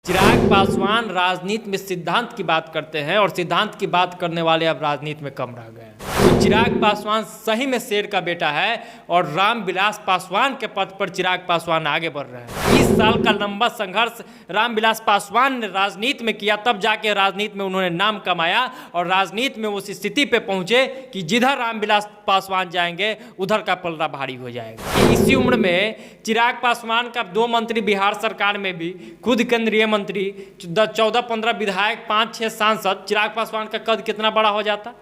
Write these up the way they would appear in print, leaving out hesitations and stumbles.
चिराग पासवान राजनीति में सिद्धांत की बात करते हैं और सिद्धांत की बात करने वाले अब राजनीति में कम रह गए हैं। तो चिराग पासवान सही में शेर का बेटा है और रामविलास पासवान के पद पर चिराग पासवान आगे बढ़ रहे हैं। 20 साल का लंबा संघर्ष रामविलास पासवान ने राजनीति में किया, तब जाके राजनीति में उन्होंने नाम कमाया और राजनीति में उस स्थिति पे पहुंचे कि जिधर रामविलास पासवान जाएंगे उधर का पलड़ा भारी हो जाएगा। इसी उम्र में चिराग पासवान का 2 मंत्री बिहार सरकार में भी, खुद केंद्रीय मंत्री, 14-15 विधायक, 5-6 सांसद, चिराग पासवान का कद कितना बड़ा हो जाता।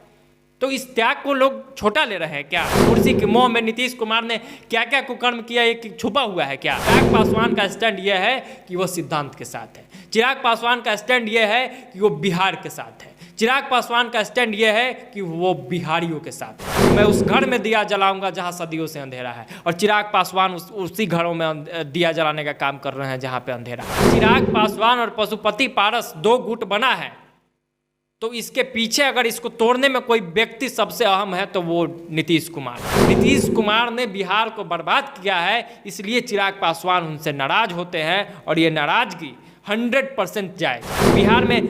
तो इस त्याग को लोग छोटा ले रहे हैं क्या? कुर्सी के मोह में नीतीश कुमार ने क्या क्या कुकर्म किया, एक छुपा हुआ है क्या? चिराग पासवान का स्टैंड यह है कि वो सिद्धांत के साथ है। चिराग पासवान का स्टैंड यह है कि वो बिहार के साथ है। चिराग पासवान का स्टैंड यह है कि वो बिहारियों के साथ है। मैं उस घर में दिया जलाऊंगा जहां सदियों से अंधेरा है, और चिराग पासवान उसी घरों में दिया जलाने का काम कर रहे हैं जहां पे अंधेरा है। चिराग पासवान और पशुपति पारस 2 गुट बना है, तो इसके पीछे अगर इसको तोड़ने में कोई व्यक्ति सबसे अहम है तो वो नीतीश कुमार। नीतीश कुमार ने बिहार को बर्बाद किया है, इसलिए चिराग पासवान उनसे नाराज होते हैं और ये नाराजगी 100% जाए। बिहार में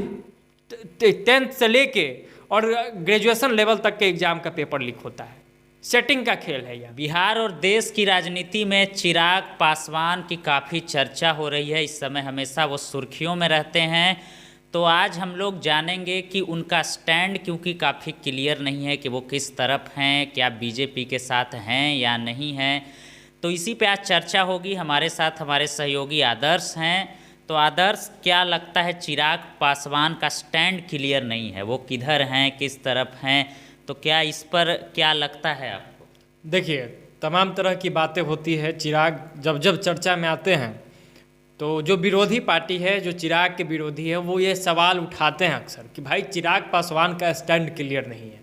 10th से लेके और ग्रेजुएशन लेवल तक के एग्जाम का पेपर लीक होता है। सेटिंग का खेल है यह। बिहार और देश की राजनीति में चिराग पासवान की काफ़ी चर्चा हो रही है इस समय, हमेशा वो सुर्खियों में रहते हैं। तो आज हम लोग जानेंगे कि उनका स्टैंड क्योंकि काफ़ी क्लियर नहीं है कि वो किस तरफ हैं, क्या बीजेपी के साथ हैं या नहीं हैं। तो इसी पे आज चर्चा होगी। हमारे साथ हमारे सहयोगी आदर्श हैं। तो आदर्श, क्या लगता है, चिराग पासवान का स्टैंड क्लियर नहीं है, वो किधर हैं, किस तरफ हैं, तो क्या इस पर क्या लगता है आपको? देखिए, तमाम तरह की बातें होती है। चिराग जब जब चर्चा में आते हैं तो जो विरोधी पार्टी है, जो चिराग के विरोधी है, वो ये सवाल उठाते हैं अक्सर कि भाई चिराग पासवान का स्टैंड क्लियर नहीं है।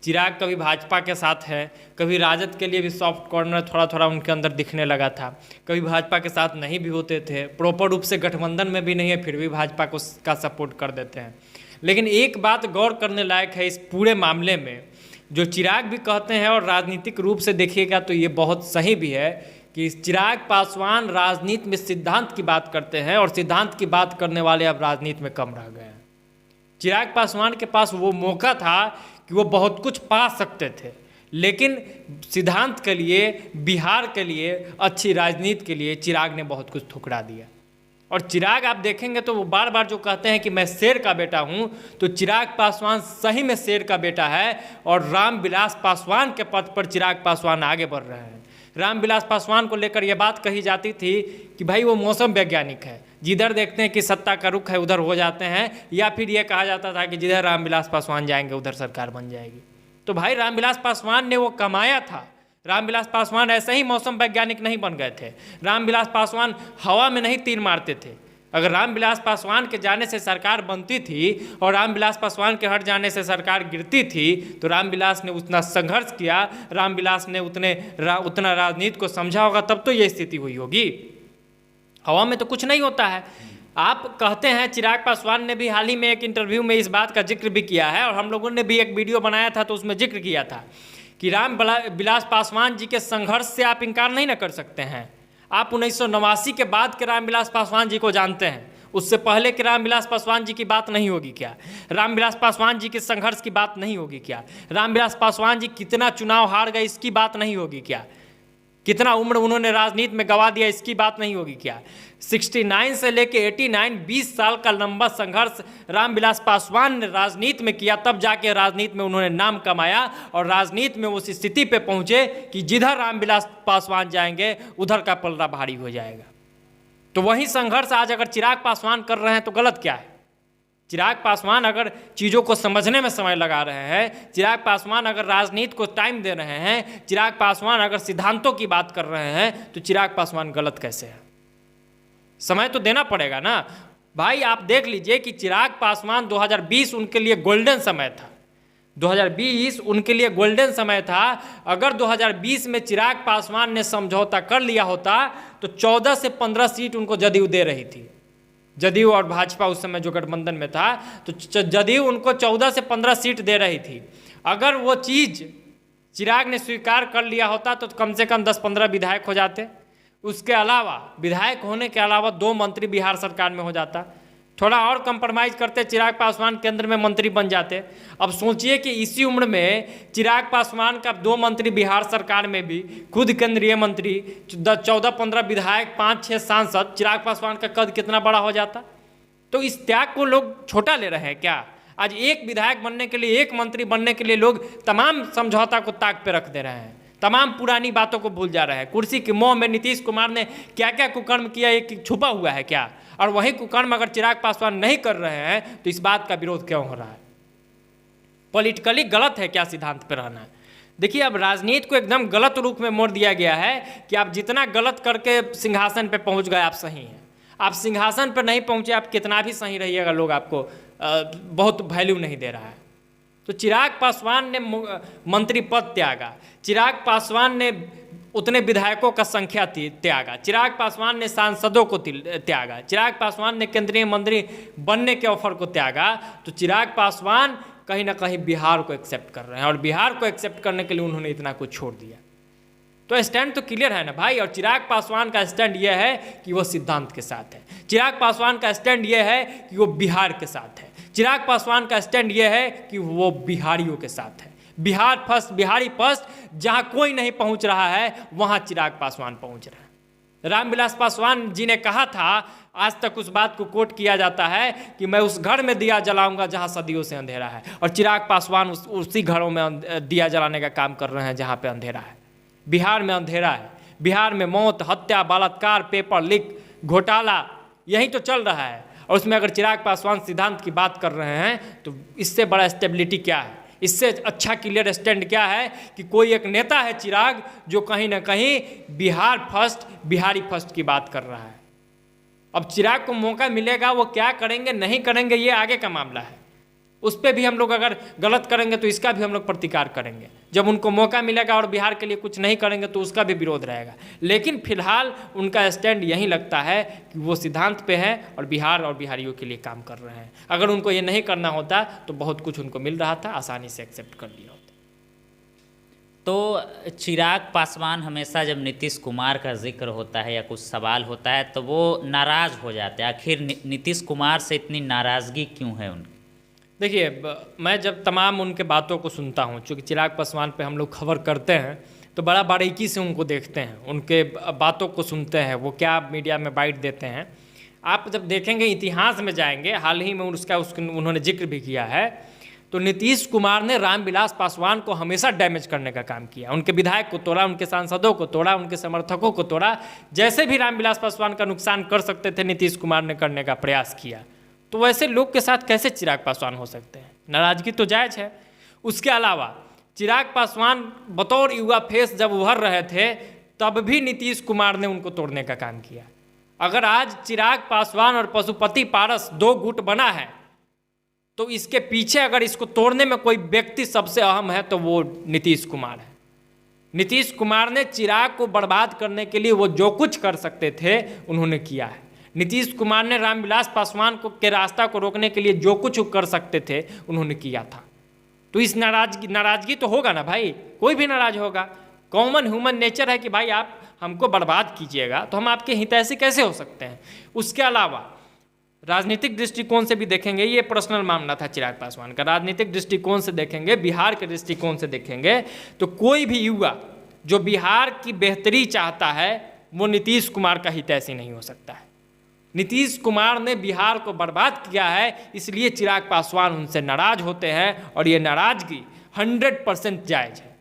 चिराग कभी भाजपा के साथ है, कभी राजद के लिए भी सॉफ्ट कॉर्नर थोड़ा थोड़ा उनके अंदर दिखने लगा था, कभी भाजपा के साथ नहीं भी होते थे, प्रॉपर रूप से गठबंधन में भी नहीं है, फिर भी भाजपा को का सपोर्ट कर देते हैं। लेकिन एक बात गौर करने लायक है इस पूरे मामले में, जो चिराग भी कहते हैं और राजनीतिक रूप से देखिएगा तो ये बहुत सही भी है कि चिराग पासवान राजनीति में सिद्धांत की बात करते हैं और सिद्धांत की बात करने वाले अब राजनीति में कम रह गए हैं। चिराग पासवान के पास वो मौका था कि वो बहुत कुछ पा सकते थे, लेकिन सिद्धांत के लिए, बिहार के लिए, अच्छी राजनीति के लिए चिराग ने बहुत कुछ ठुकरा दिया। और चिराग आप देखेंगे तो वो बार बार जो कहते हैं कि मैं शेर का बेटा हूं, तो चिराग पासवान सही में शेर का बेटा है और रामविलास पासवान के पद पर चिराग पासवान आगे बढ़ रहे हैं। रामविलास पासवान को लेकर यह बात कही जाती थी कि भाई वो मौसम वैज्ञानिक है, जिधर देखते हैं कि सत्ता का रुख है उधर हो जाते हैं, या फिर यह कहा जाता था कि जिधर रामविलास पासवान जाएंगे उधर सरकार बन जाएगी। तो भाई रामविलास पासवान ने वो कमाया था। रामविलास पासवान ऐसे ही मौसम वैज्ञानिक नहीं बन गए थे। रामविलास पासवान हवा में नहीं तीर मारते थे। अगर रामविलास पासवान के जाने से सरकार बनती थी और रामविलास पासवान के हट जाने से सरकार गिरती थी, तो रामविलास ने उतना संघर्ष किया, रामविलास ने उतना राजनीति को समझा होगा, तब तो ये स्थिति हुई होगी। हवा में तो कुछ नहीं होता है। आप कहते हैं, चिराग पासवान ने भी हाल ही में एक इंटरव्यू में इस बात का जिक्र भी किया है और हम लोगों ने भी एक वीडियो बनाया था तो उसमें जिक्र किया था कि रामविलास पासवान जी के संघर्ष से आप इनकार नहीं न कर सकते हैं। आप 1989 के बाद के रामविलास पासवान जी को जानते हैं, उससे पहले के रामविलास पासवान जी की बात नहीं होगी क्या? रामविलास पासवान जी के संघर्ष की बात नहीं होगी क्या? रामविलास पासवान जी कितना चुनाव हार गए इसकी बात नहीं होगी क्या? कितना उम्र उन्होंने राजनीति में गंवा दिया इसकी बात नहीं होगी क्या? 69 से लेके 89, 20 साल का लंबा संघर्ष रामविलास पासवान ने राजनीति में किया, तब जाके राजनीति में उन्होंने नाम कमाया और राजनीति में उस स्थिति पे पहुंचे कि जिधर रामविलास पासवान जाएंगे उधर का पलड़ा भारी हो जाएगा। तो वही संघर्ष आज अगर चिराग पासवान कर रहे हैं तो गलत क्या है? चिराग पासवान अगर चीज़ों को समझने में समय लगा रहे हैं, चिराग पासवान अगर राजनीति को टाइम दे रहे हैं, चिराग पासवान अगर सिद्धांतों की बात कर रहे हैं, तो चिराग पासवान गलत कैसे है? समय तो देना पड़ेगा ना भाई। आप देख लीजिए कि चिराग पासवान 2020 उनके लिए गोल्डन समय था। 2020 उनके लिए गोल्डन समय था। अगर 2020 में चिराग पासवान ने समझौता कर लिया होता तो 14 से 15 सीट उनको जदयू दे रही थी। जदयू और भाजपा उस समय जो गठबंधन में था, तो जदयू उनको 14 से 15 सीट दे रही थी। अगर वो चीज़ चिराग ने स्वीकार कर लिया होता तो कम से कम 10-15 विधायक हो जाते। उसके अलावा विधायक होने के अलावा 2 मंत्री बिहार सरकार में हो जाता। थोड़ा और कंप्रोमाइज़ करते, चिराग पासवान केंद्र में मंत्री बन जाते। अब सोचिए कि इसी उम्र में चिराग पासवान का 2 मंत्री बिहार सरकार में भी, खुद केंद्रीय मंत्री, 14-15 विधायक, 5-6 सांसद, चिराग पासवान का कद कितना बड़ा हो जाता। तो इस त्याग को लोग छोटा ले रहे हैं क्या? आज एक विधायक बनने के लिए, एक मंत्री बनने के लिए लोग तमाम समझौता को ताक पे रख दे रहे हैं, तमाम पुरानी बातों को भूल जा रहे हैं। कुर्सी के मोह में नीतीश कुमार ने क्या क्या कुकर्म किया, एक छुपा हुआ है क्या? और वही कुकर्म अगर चिराग पासवान नहीं कर रहे हैं तो इस बात का विरोध क्यों हो रहा है? पॉलिटिकली गलत है क्या सिद्धांत पर रहना? देखिए, अब राजनीति को एकदम गलत रूप में मोड़ दिया गया है कि आप जितना गलत करके सिंहासन पर पहुंच गए आप सही हैं। आप सिंहासन पर नहीं पहुंचे, आप कितना भी सही रहिएगा, लोग आपको बहुत वैल्यू नहीं दे रहा है। तो चिराग पासवान ने मंत्री पद त्यागा, चिराग पासवान ने उतने विधायकों का संख्या त्यागा, चिराग पासवान ने सांसदों को त्यागा, चिराग पासवान ने केंद्रीय मंत्री बनने के ऑफर को त्यागा। तो चिराग पासवान कहीं ना कहीं बिहार को एक्सेप्ट कर रहे हैं, और बिहार को एक्सेप्ट करने के लिए उन्होंने इतना कुछ छोड़ दिया। तो स्टैंड तो क्लियर है ना भाई। और चिराग पासवान का स्टैंड यह है कि वो सिद्धांत के साथ है, चिराग पासवान का स्टैंड यह है कि वो बिहार के साथ है, चिराग पासवान का स्टैंड यह है कि वो बिहारियों के साथ है। बिहार फर्स्ट, बिहारी फर्स्ट, जहां कोई नहीं पहुंच रहा है वहां चिराग पासवान पहुंच रहा है। रामविलास पासवान जी ने कहा था, आज तक उस बात को कोट किया जाता है कि मैं उस घर में दिया जलाऊंगा जहां सदियों से अंधेरा है। और चिराग पासवान उसी घरों में दिया जलाने का काम कर रहे हैं जहां पे अंधेरा है। बिहार में अंधेरा है, बिहार में मौत, हत्या, बलात्कार, पेपर लीक, घोटाला यही तो चल रहा है। और उसमें अगर चिराग पासवान सिद्धांत की बात कर रहे हैं तो इससे बड़ा स्टेबिलिटी क्या है, इससे अच्छा क्लियर स्टैंड क्या है कि कोई एक नेता है चिराग जो कहीं ना कहीं बिहार फर्स्ट, बिहारी फर्स्ट की बात कर रहा है। अब चिराग को मौका मिलेगा, वो क्या करेंगे नहीं करेंगे ये आगे का मामला है। उस पर भी हम लोग अगर गलत करेंगे तो इसका भी हम लोग प्रतिकार करेंगे। जब उनको मौका मिलेगा और बिहार के लिए कुछ नहीं करेंगे तो उसका भी विरोध रहेगा। लेकिन फिलहाल उनका स्टैंड यही लगता है कि वो सिद्धांत पे है और बिहार और बिहारियों के लिए काम कर रहे हैं। अगर उनको ये नहीं करना होता तो बहुत कुछ उनको मिल रहा था, आसानी से एक्सेप्ट कर लिया होता। तो चिराग पासवान हमेशा जब नीतीश कुमार का जिक्र होता है या कुछ सवाल होता है तो वो नाराज़ हो जाते हैं। आखिर नीतीश कुमार से इतनी नाराज़गी क्यों है उनकी? देखिए, मैं जब तमाम उनके बातों को सुनता हूँ, चूँकि चिराग पासवान पे हम लोग खबर करते हैं तो बड़ा बारीकी से उनको देखते हैं, उनके बातों को सुनते हैं, वो क्या मीडिया में बाइट देते हैं। आप जब देखेंगे, इतिहास में जाएंगे, हाल ही में उन्होंने जिक्र भी किया है, तो नीतीश कुमार ने रामविलास पासवान को हमेशा डैमेज करने का काम किया। उनके विधायक को तोड़ा, उनके सांसदों को तोड़ा, उनके समर्थकों को तोड़ा। जैसे भी रामविलास पासवान का नुकसान कर सकते थे नीतीश कुमार ने करने का प्रयास किया। तो वैसे लोग के साथ कैसे चिराग पासवान हो सकते हैं? नाराजगी तो जायज़ है। उसके अलावा चिराग पासवान बतौर युवा फेस जब उभर रहे थे तब भी नीतीश कुमार ने उनको तोड़ने का काम किया। अगर आज चिराग पासवान और पशुपति पारस 2 गुट बना है तो इसके पीछे अगर इसको तोड़ने में कोई व्यक्ति सबसे अहम है तो वो नीतीश कुमार है। नीतीश कुमार ने चिराग को बर्बाद करने के लिए वो जो कुछ कर सकते थे उन्होंने किया है। नीतीश कुमार ने रामविलास पासवान के रास्ता को रोकने के लिए जो कुछ कर सकते थे उन्होंने किया था। तो इस नाराजगी तो होगा ना भाई, कोई भी नाराज होगा। कॉमन ह्यूमन नेचर है कि भाई आप हमको बर्बाद कीजिएगा तो हम आपके हितैषी कैसे हो सकते हैं। उसके अलावा राजनीतिक दृष्टिकोण से भी देखेंगे, ये पर्सनल मामला था चिराग पासवान का। राजनीतिक दृष्टिकोण से देखेंगे, बिहार के दृष्टिकोण से देखेंगे तो कोई भी युवा जो बिहार की बेहतरी चाहता है वो नीतीश कुमार का हितैषी नहीं हो सकता है। नीतीश कुमार ने बिहार को बर्बाद किया है, इसलिए चिराग पासवान उनसे नाराज होते हैं और ये नाराजगी 100% जायज़ है।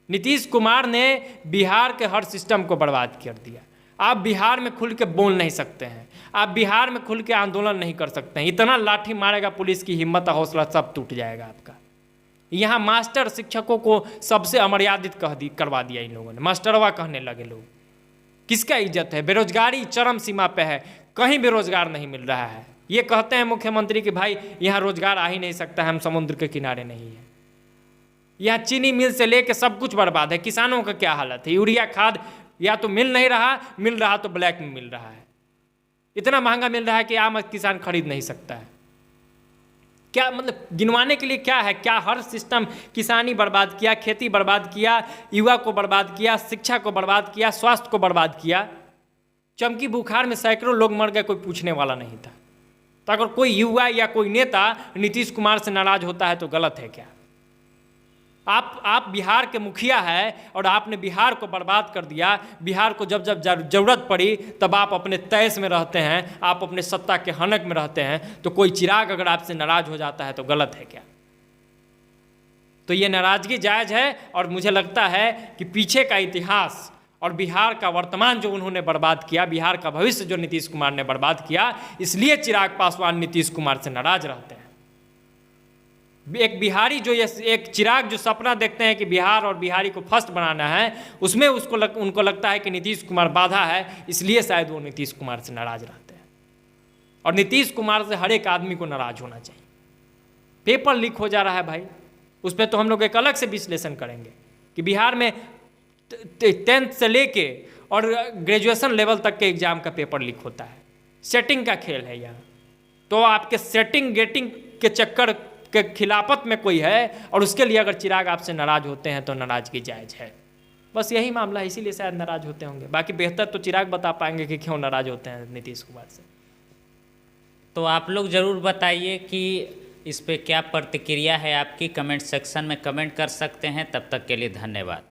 नीतीश कुमार ने बिहार के हर सिस्टम को बर्बाद कर दिया। आप बिहार में खुल के बोल नहीं सकते हैं, आप बिहार में खुल के आंदोलन नहीं कर सकते हैं। इतना लाठी मारेगा पुलिस की हिम्मत हौसला सब टूट जाएगा आपका। यहाँ मास्टर शिक्षकों को सबसे अमर्यादित करवा दिया इन लोगों ने, मास्टरवा कहने लगे लोग। किसका इज्जत है? बेरोजगारी चरम सीमा पे है, कहीं बेरोजगार नहीं मिल रहा है। ये कहते हैं मुख्यमंत्री कि भाई यहाँ रोजगार आ ही नहीं सकता, हम समुद्र के किनारे नहीं है। यहाँ चीनी मिल से लेके सब कुछ बर्बाद है। किसानों का क्या हालत है? यूरिया खाद या तो मिल नहीं रहा, मिल रहा तो ब्लैक में मिल रहा है। इतना महंगा मिल रहा है कि आम किसान खरीद नहीं सकता है। क्या मतलब गिनवाने के लिए क्या है? क्या हर सिस्टम किसानी बर्बाद किया, खेती बर्बाद किया, युवा को बर्बाद किया, शिक्षा को बर्बाद किया, स्वास्थ्य को बर्बाद किया। चमकी बुखार में सैकड़ों लोग मर गए, कोई पूछने वाला नहीं था। तो अगर कोई युवा या कोई नेता नीतीश कुमार से नाराज होता है तो गलत है क्या? आप बिहार के मुखिया है और आपने बिहार को बर्बाद कर दिया। बिहार को जब जब जरूरत पड़ी तब आप अपने तैश में रहते हैं, आप अपने सत्ता के हनक में रहते हैं। तो कोई चिराग अगर आपसे नाराज हो जाता है तो गलत है क्या? तो ये नाराजगी जायज़ है। और मुझे लगता है कि पीछे का इतिहास और बिहार का वर्तमान जो उन्होंने बर्बाद किया, बिहार का भविष्य जो नीतीश कुमार ने बर्बाद किया, इसलिए चिराग पासवान नीतीश कुमार से नाराज रहते हैं। एक बिहारी जो ये एक चिराग जो सपना देखते हैं कि बिहार और बिहारी को फर्स्ट बनाना है, उसमें उनको लगता है कि नीतीश कुमार बाधा है, इसलिए शायद वो नीतीश कुमार से नाराज रहते हैं। और नीतीश कुमार से हर एक आदमी को नाराज होना चाहिए। पेपर लीक हो जा रहा है भाई, उस पर तो हम लोग एक अलग से विश्लेषण करेंगे कि बिहार में 10th से लेके और ग्रेजुएशन लेवल तक के एग्जाम का पेपर लीक होता है। सेटिंग का खेल है यहाँ। तो आपके सेटिंग गेटिंग के चक्कर के खिलाफत में कोई है और उसके लिए अगर चिराग आपसे नाराज होते हैं तो नाराजगी जायज़ है। बस यही मामला है, इसीलिए शायद नाराज होते होंगे। बाकी बेहतर तो चिराग बता पाएंगे कि क्यों नाराज होते हैं नीतीश कुमार से। तो आप लोग ज़रूर बताइए कि इस पे क्या प्रतिक्रिया है आपकी। कमेंट सेक्शन में कमेंट कर सकते हैं। तब तक के लिए धन्यवाद।